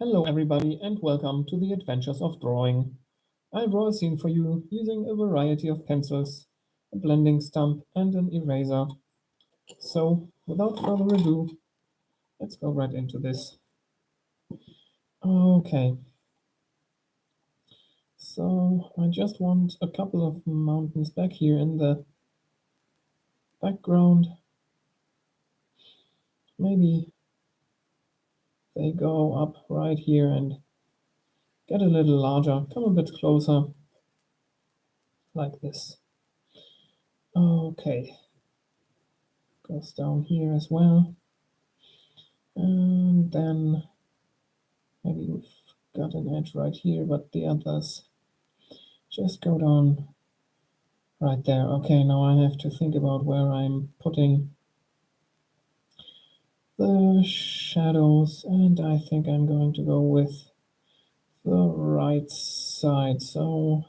Hello everybody and welcome to the Adventures of Drawing. I'll draw a scene for you using a variety of pencils, a blending stump and an eraser. So without further ado, let's go right into this. Okay, so I just want a couple of mountains back here in the background. Maybe they go up right here and get a little larger, come a bit closer, like this. Okay, goes down here as well. And then maybe we've got an edge right here, but the others just go down right there. Okay, now I have to think about where I'm putting the shadows, and I think I'm going to go with the right side. So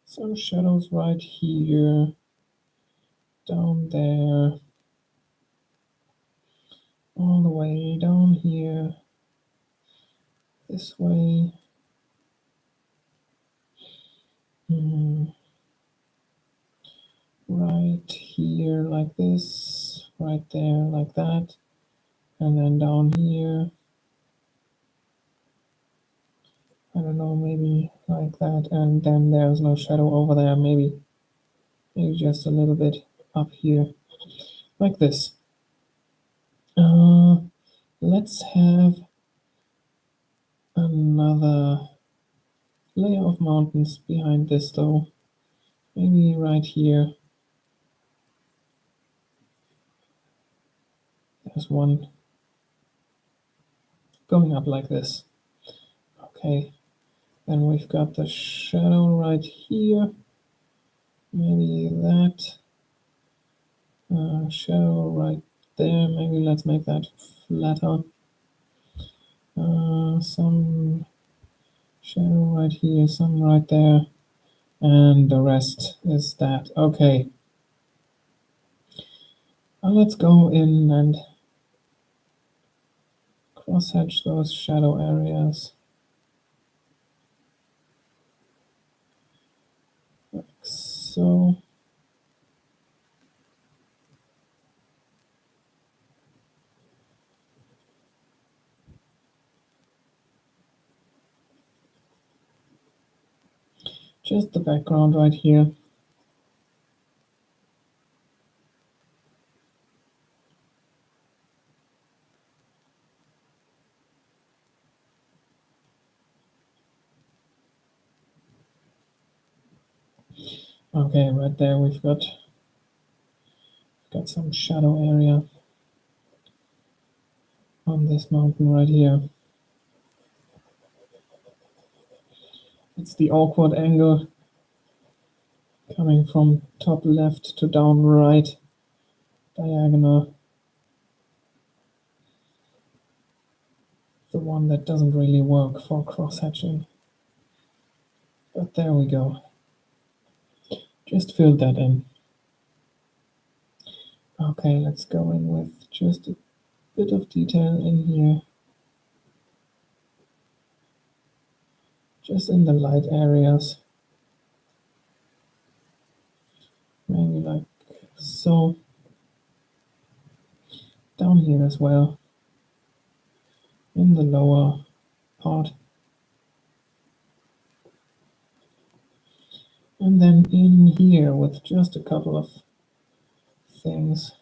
some shadows right here, down there, all the way down here, this way. Right here like this, right there like that, and then down here, I don't know, maybe like that, and then there's no shadow over there, maybe just a little bit up here, like this. Let's have another layer of mountains behind this though, maybe right here. There's one going up like this. Okay, then we've got the shadow right here, maybe that. Shadow right there, maybe let's make that flatter. Some shadow right here, some right there, and the rest is that. Okay, now let's go in and cross-hatch those shadow areas. Like so. Just the background right here. Okay, right there we've got some shadow area on this mountain right here. It's the awkward angle coming from top left to down right, diagonal. The one that doesn't really work for cross-hatching. But there we go. Just filled that in. Okay, let's go in with just a bit of detail in here. Just in the light areas. Maybe like so. Down here as well. In the lower part. And then in here with just a couple of things.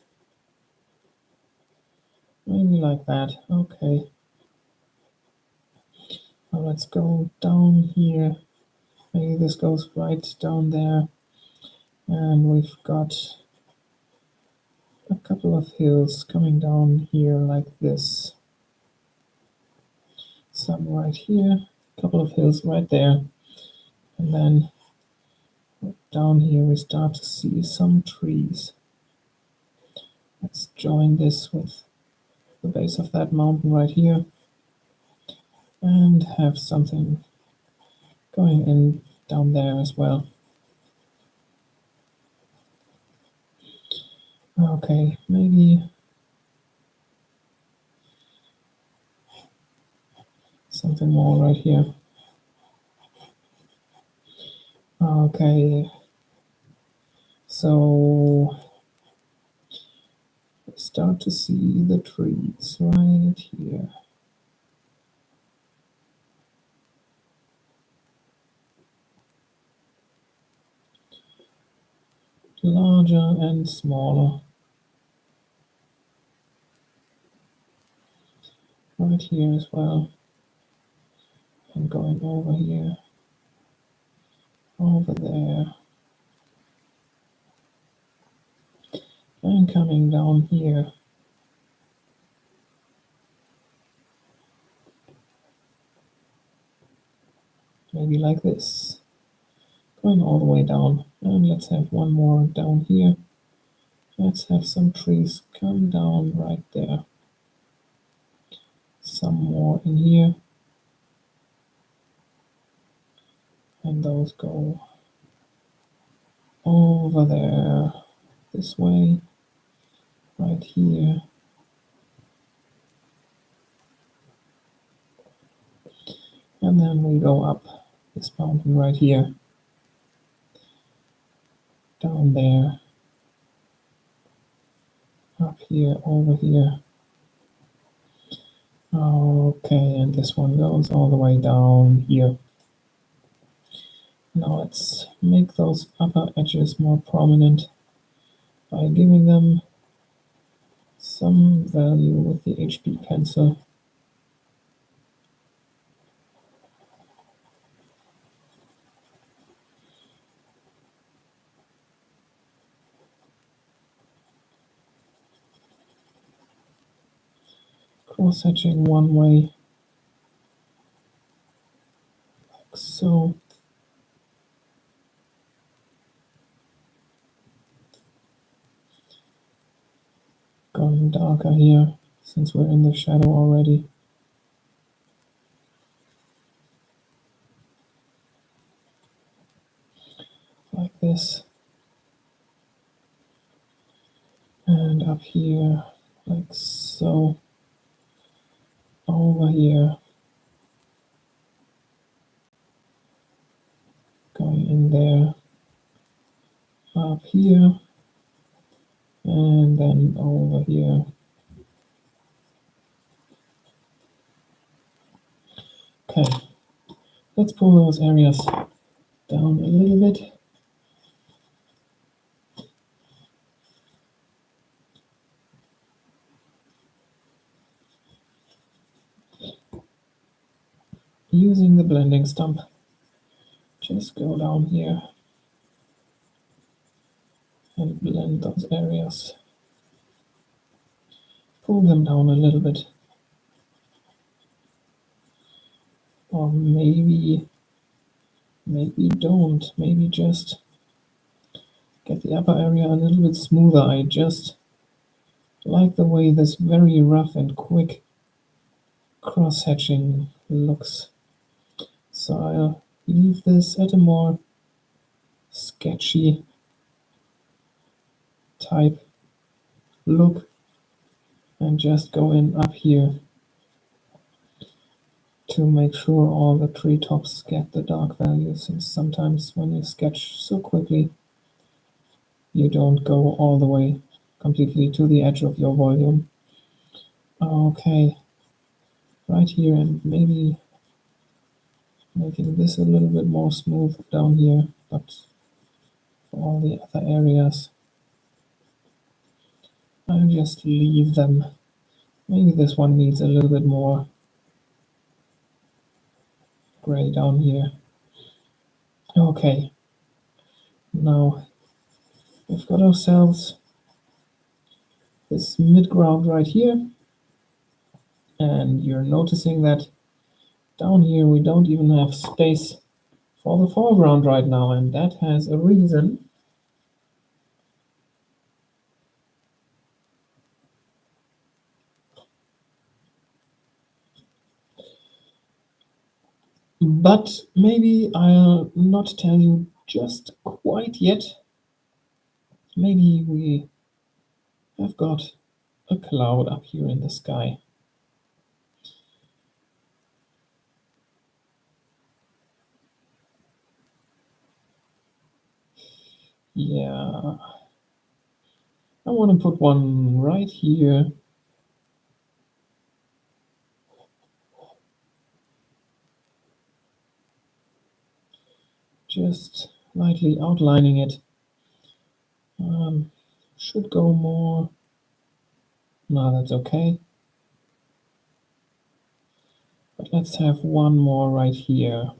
Maybe like that. Okay. Now let's go down here. Maybe this goes right down there. And we've got a couple of hills coming down here like this. Some right here, a couple of hills right there. And then down here we start to see some trees. Let's join this with the base of that mountain right here and have something going in down there as well. Okay, maybe something more right here. Okay, so we start to see the trees right here. Larger and smaller. Right here as well. And going over here. Over there. And coming down here. Maybe like this. Going all the way down. And let's have one more down here. Let's have some trees come down right there. Some more in here. And those go over there. This way. Right here. And then we go up this mountain right here. Down there. Up here, over here. Okay, and this one goes all the way down here. Now let's make those upper edges more prominent by giving them some value with the HB pencil. Cross-hatching one way, like so. Going darker here, since we're in the shadow already. Like this. And up here, like so. Over here. Going in there. Up here. And then over here. Okay, let's pull those areas down a little bit. Using the blending stump, just go down here and blend those areas. Pull them down a little bit. Or maybe don't. Maybe just get the upper area a little bit smoother. I just like the way this very rough and quick cross-hatching looks. So I'll leave this at a more sketchy type look and just go in up here to make sure all the treetops get the dark values, since sometimes when you sketch so quickly you don't go all the way completely to the edge of your volume. Okay, right here, and maybe making this a little bit more smooth down here, but for all the other areas I'll just leave them. Maybe this one needs a little bit more gray down here. Okay, now we've got ourselves this mid-ground right here, and you're noticing that down here we don't even have space for the foreground right now, and that has a reason. But maybe I'll not tell you just quite yet. Maybe we have got a cloud up here in the sky. Yeah, I want to put one right here. Just lightly outlining it. Should go more. No, that's okay. But let's have one more right here.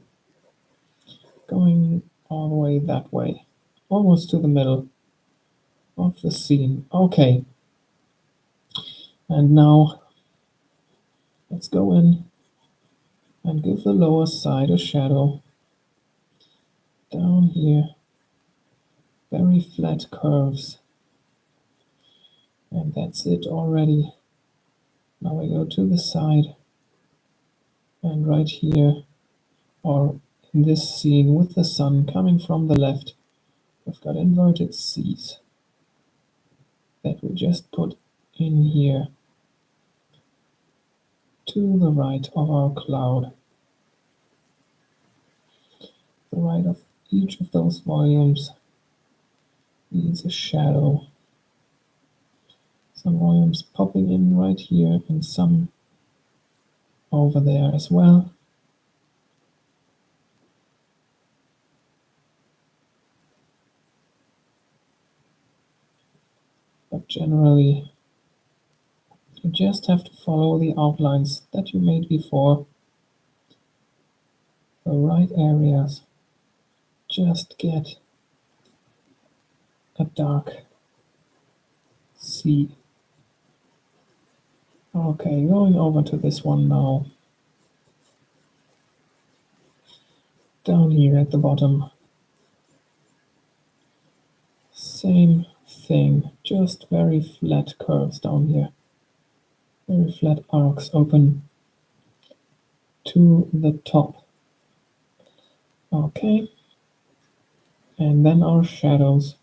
Going all the way that way. Almost to the middle of the scene. Okay. And now let's go in and give the lower side a shadow. Down here. Very flat curves. And that's it already. Now we go to the side. And right here, or in this scene with the sun coming from the left, we've got inverted C's that we just put in here to the right of our cloud. The right of each of those volumes needs a shadow. Some volumes popping in right here and some over there as well. But generally, you just have to follow the outlines that you made before. The right areas. Just get a dark C. Okay, going over to this one now. Down here at the bottom. Same thing, just very flat curves down here. Very flat arcs open to the top. Okay. And then our shadows.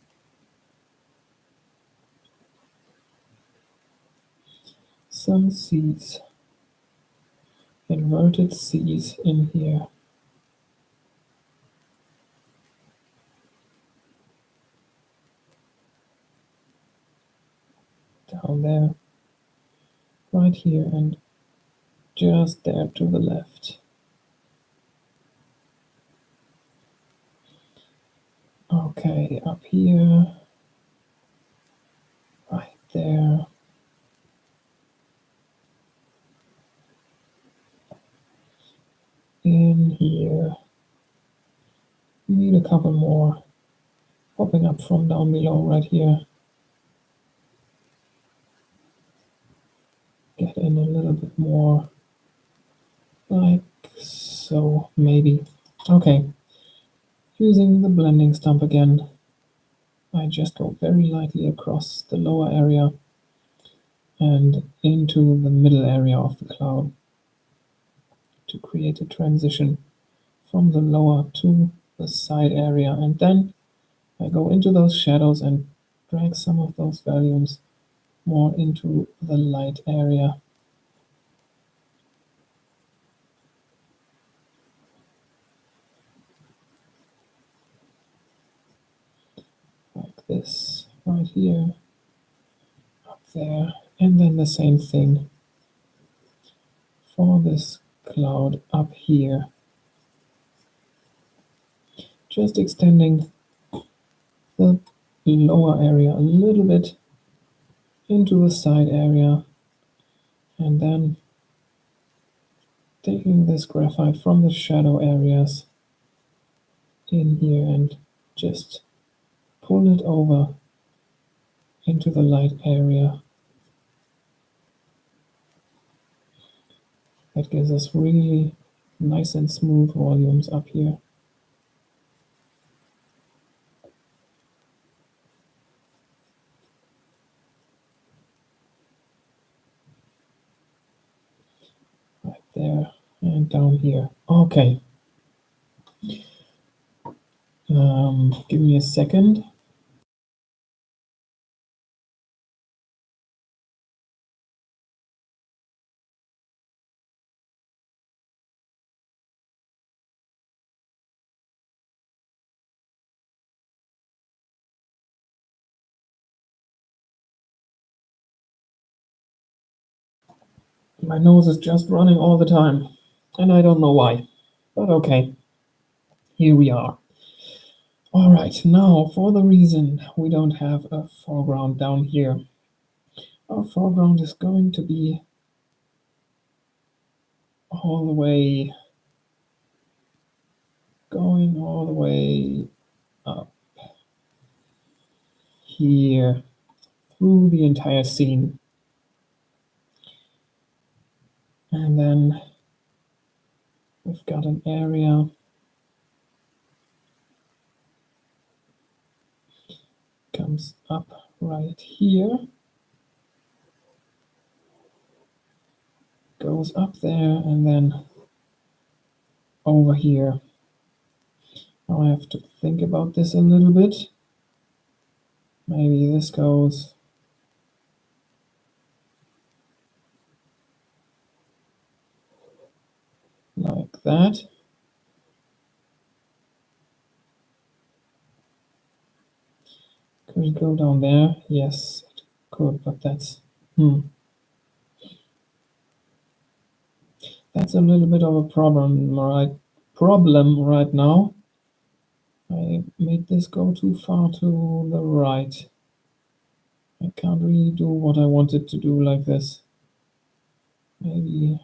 Some C's. Inverted C's in here. Down there. Right here and just there to the left. Okay, up here. Right there. In here. Need a couple more popping up from down below right here. Get in a little bit more. Like so, maybe. Okay. Using the blending stump again, I just go very lightly across the lower area and into the middle area of the cloud to create a transition from the lower to the side area. And then I go into those shadows and drag some of those volumes more into the light area. Like this, right here, up there, and then the same thing for this cloud up here. Just extending the lower area a little bit into the side area, and then taking this graphite from the shadow areas in here and just pull it over into the light area. That gives us really nice and smooth volumes up here. Right there and down here. Okay. Give me a second. My nose is just running all the time, and I don't know why. But okay, here we are. All right, now for the reason we don't have a foreground down here. Our foreground is going to be all the way, going all the way up here through the entire scene. And then we've got an area comes up right here, goes up there, and then over here. Now I have to think about this a little bit. Maybe this goes like that. Could it go down there? Yes, it could, but that's that's a little bit of a problem right now. I made this go too far to the right. I can't really do what I wanted to do like this. Maybe.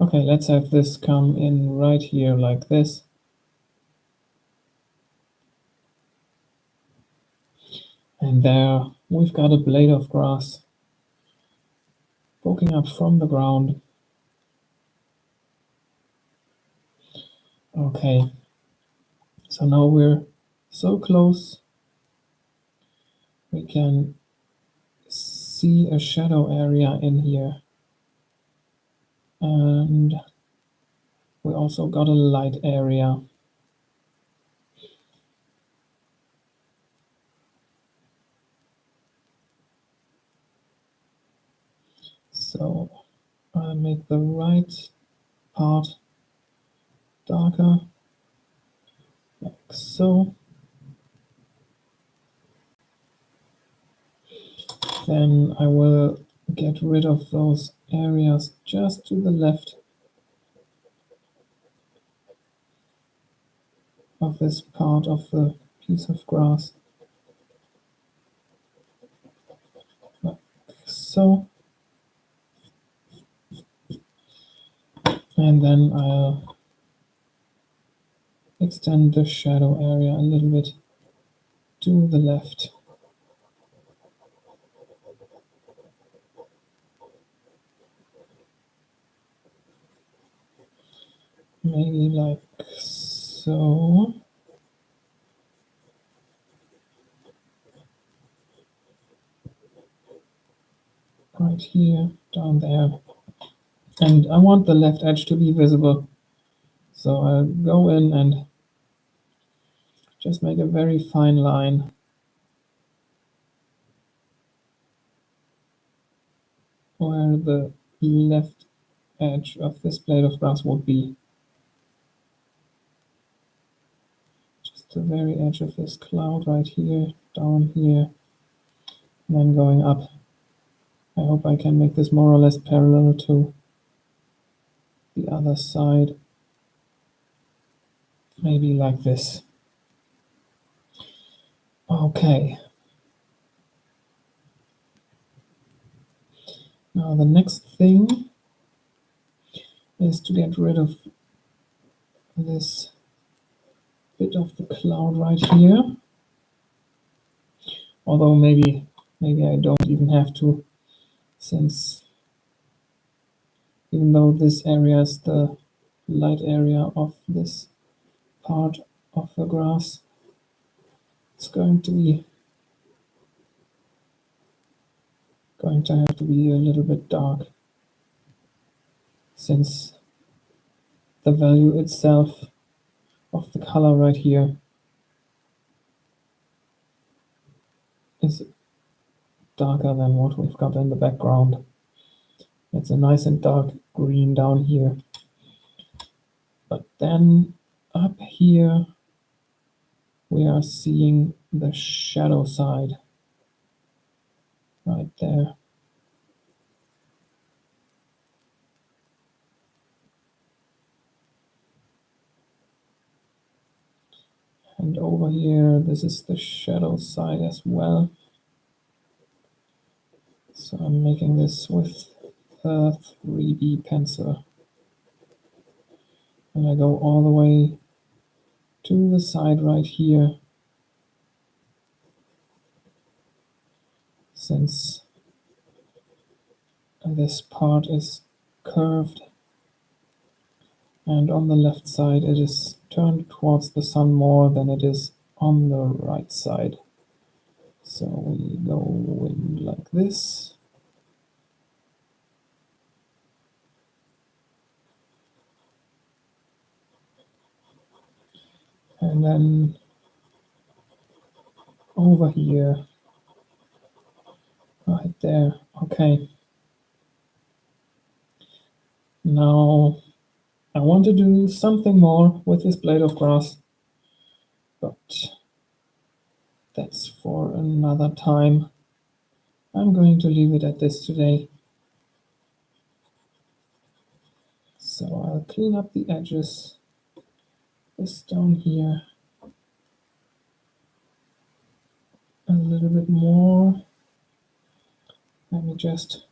Okay, let's have this come in right here like this. And there we've got a blade of grass poking up from the ground. Okay, so now we're so close we can see a shadow area in here. And we also got a light area. So I make the right part darker, like so. Then I will get rid of those areas just to the left of this part of the piece of grass, like so. And then I'll extend the shadow area a little bit to the left. Maybe like so. Right here, down there. And I want the left edge to be visible. So I'll go in and just make a very fine line where the left edge of this blade of grass would be. Just the very edge of this cloud right here, down here, and then going up. I hope I can make this more or less parallel to the other side. Maybe like this. Okay. Now the next thing is to get rid of this bit of the cloud right here. Although maybe I don't even have to, since even though this area is the light area of this part of the grass, it's going to have to be a little bit dark, since the value itself of the color right here is darker than what we've got in the background. It's a nice and dark green down here. But then up here we are seeing the shadow side. right there. And over here, this is the shadow side as well. So I'm making this with a 3B pencil. And I go all the way to the side right here. Since this part is curved, and on the left side it is turned towards the sun more than it is on the right side. So we go in like this. And then over here, right there. Okay. Now I want to do something more with this blade of grass, but that's for another time. I'm going to leave it at this today. So I'll clean up the edges, this down here, a little bit more. Let me just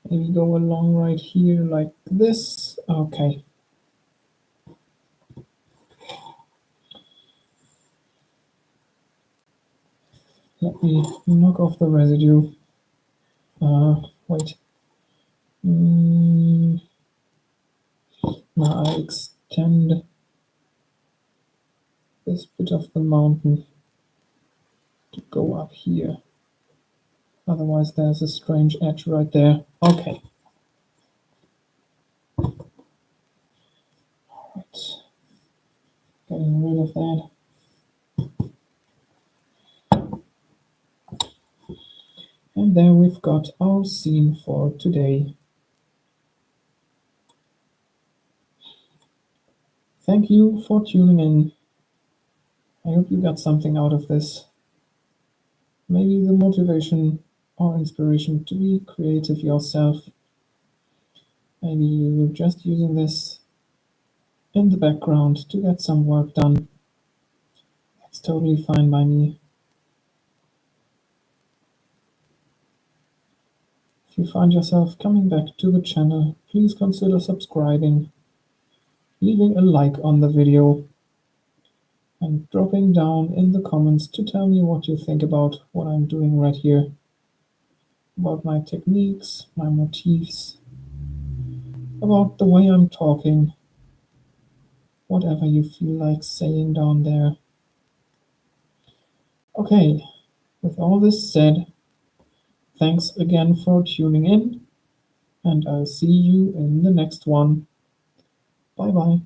maybe go along right here like this. Okay. Let me knock off the residue. Wait. Now I extend this bit of the mountain to go up here. Otherwise there's a strange edge right there. Okay. Alright. Getting rid of that. And there we've got our scene for today. Thank you for tuning in. I hope you got something out of this. Maybe the motivation or inspiration to be creative yourself. Maybe you're just using this in the background to get some work done. That's totally fine by me. If you find yourself coming back to the channel, please consider subscribing, leaving a like on the video, and dropping down in the comments to tell me what you think about what I'm doing right here, about my techniques, my motifs, about the way I'm talking, whatever you feel like saying down there. Okay, with all this said, thanks again for tuning in, and I'll see you in the next one. Bye bye.